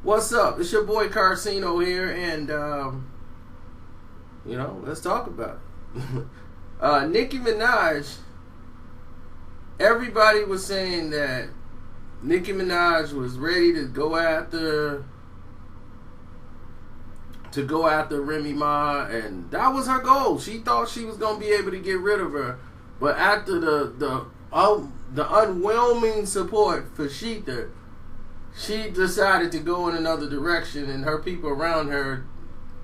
What's up? It's your boy Carcino here, and let's talk about it. Nicki Minaj. Everybody was saying that Nicki Minaj was ready to go after Remy Ma, and that was her goal. She thought she was gonna be able to get rid of her, but after the unwhelming support for Sheetha, she decided to go in another direction, and her people around her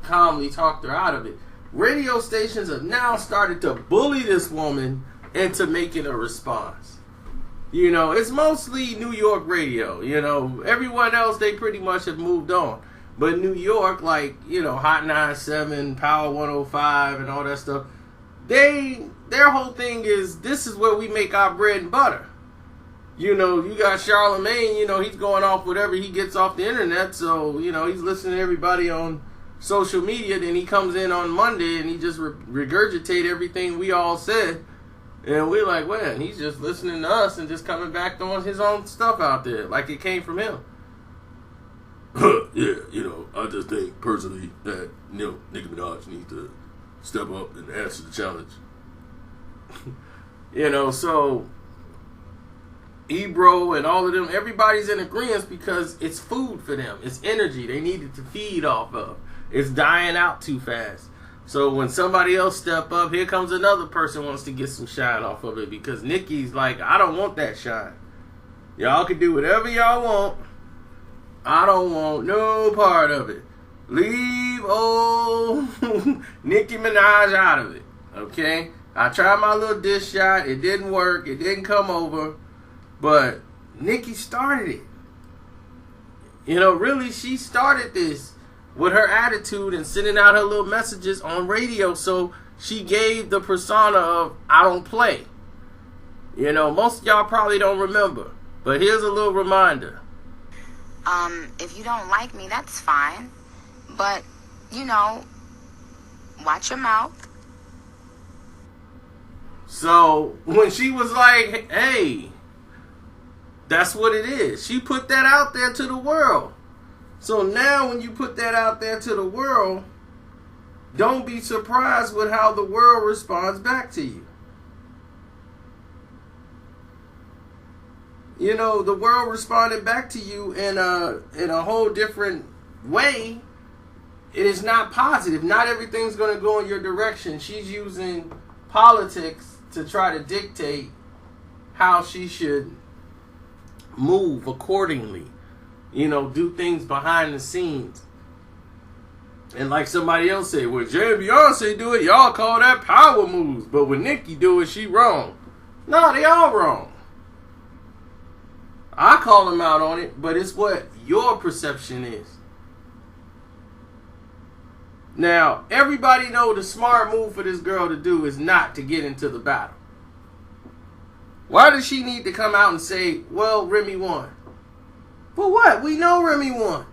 calmly talked her out of it. Radio stations have now started to bully this woman into making a response. It's mostly New York radio. Everyone else, they pretty much have moved on. But New York, Hot 97, Power 105, and all that stuff, their whole thing is, this is where we make our bread and butter. You got Charlemagne, he's going off whatever he gets off the internet. So, he's listening to everybody on social media. Then he comes in on Monday and he just regurgitate everything we all said. And we're like, well, he's just listening to us and just coming back throwing his own stuff out there like it came from him. Yeah, I just think personally that, Nicki Minaj needs to step up and answer the challenge. So Ebro and all of them, everybody's in agreement because it's food for them. It's energy they needed to feed off of. It's dying out too fast. So when somebody else step up, here comes another person wants to get some shine off of it, because Nicki's like, I don't want that shine. Y'all can do whatever y'all want. I don't want no part of it. Leave old Nicki Minaj out of it. Okay? I tried my little dish shot. It didn't work. It didn't come over. But Nicki started it. Really, she started this with her attitude and sending out her little messages on radio. So she gave the persona of, I don't play. Most of y'all probably don't remember. But here's a little reminder. If you don't like me, that's fine. But, watch your mouth. So when she was like, hey, that's what it is. She put that out there to the world. So now when you put that out there to the world, don't be surprised with how the world responds back to you. The world responded back to you in a whole different way. It is not positive. Not everything's going to go in your direction. She's using politics to try to dictate how she should move accordingly. Do things behind the scenes. And like somebody else said, when Jay and Beyonce do it, y'all call that power moves. But when Nicki do it, she wrong. No, they all wrong. I call them out on it, but it's what your perception is. Now, everybody know the smart move for this girl to do is not to get into the battle. Why does she need to come out and say, well, Remy won? For what? We know Remy won.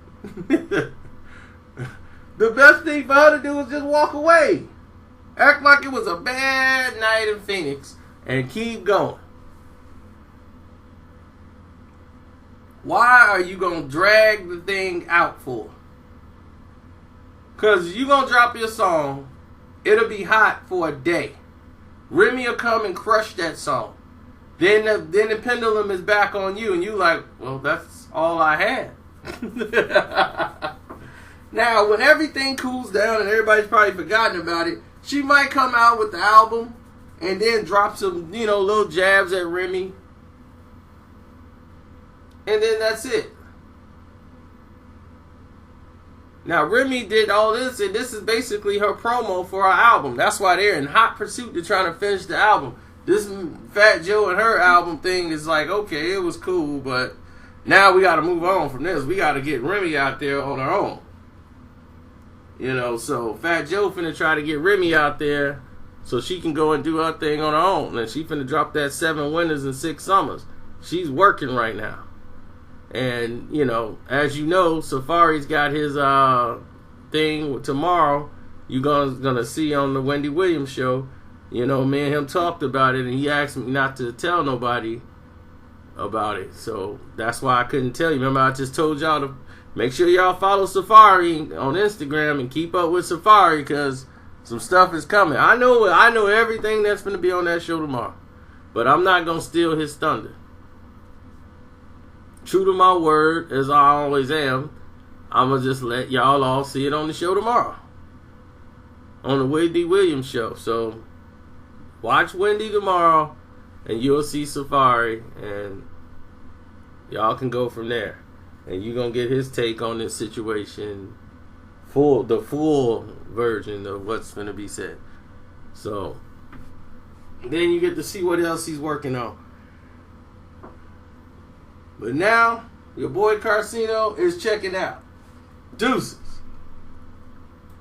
The best thing for her to do is just walk away. Act like it was a bad night in Phoenix and keep going. Why are you going to drag the thing out for? Because you going to drop your song, it'll be hot for a day. Remy will come and crush that song. Then the pendulum is back on you, and you like, well, that's all I had. Now, when everything cools down and everybody's probably forgotten about it, she might come out with the album and then drop some, little jabs at Remy. And then that's it. Now, Remy did all this, and this is basically her promo for her album. That's why they're in hot pursuit to trying to finish the album. This Fat Joe and her album thing is like, okay, it was cool, but now we got to move on from this. We got to get Remy out there on her own. So Fat Joe finna try to get Remy out there so she can go and do her thing on her own. And she finna drop that 7 winters and 6 summers. She's working right now. And, as you know, Safari's got his thing tomorrow. You're gonna see on the Wendy Williams show. Me and him talked about it, and he asked me not to tell nobody about it. So that's why I couldn't tell you. Remember, I just told y'all to make sure y'all follow Safari on Instagram and keep up with Safari because some stuff is coming. I know everything that's going to be on that show tomorrow, but I'm not going to steal his thunder. True to my word, as I always am, I'm going to just let y'all all see it on the show tomorrow. On the Wendy Williams show. So watch Wendy tomorrow and you'll see Safari and y'all can go from there. And you're going to get his take on this situation, the full version of what's going to be said. So then you get to see what else he's working on. But now, your boy Carcino is checking out. Deuces.